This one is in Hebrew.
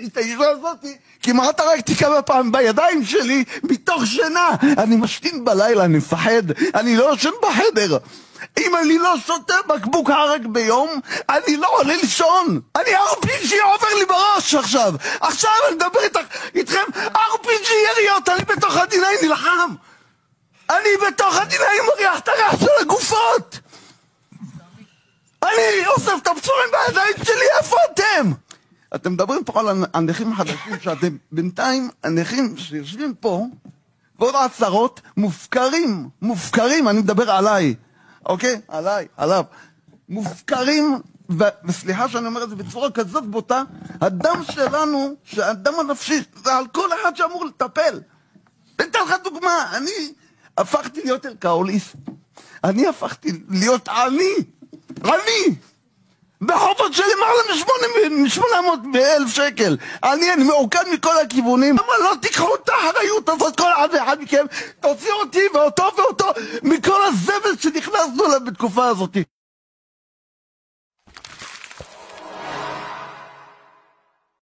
את האישה הזאת כמעט הרגתי כמה פעמים בידיים שלי מתוך שינה. אני משתין בלילה, אני מפחד, אני לא ישן בחדר. אם אני לא שותה בקבוק הרג ביום, אני לא עולה לישון. אני RPG עובר לי בראש עכשיו. עכשיו אני מדבר איתכם RPG יריות, אני בתוך הדיני נלחם. אני בתוך הדיני מריח את הריח של הגופות. אני אוסף את הפצועים בידיים שלי, איפה אתם? אתם מדברים פה על הנכים החדשים שאתם בינתיים, הנכים שיושבים פה, ועוד עשרות מופקרים, אני מדבר עליי. אוקיי? עליי, עליו. מופקרים, וסליחה שאני אומר את זה בצורה כזאת בוטה, הדם שלנו, שהדם הנפשי, זה על כל אחד שאמור לטפל. אתן לך דוגמה, אני הפכתי להיות אלכוהוליסט. אני הפכתי להיות עני. בחובות שלי מעלה מ-800,000 שקל. אני מעוקד מכל הכיוונים. למה לא תיקחו את האחריות הזאת, כל אחד ואחד מכם, תוציא אותי ואותו מכל הזבל שנכנסנו לה בתקופה הזאת.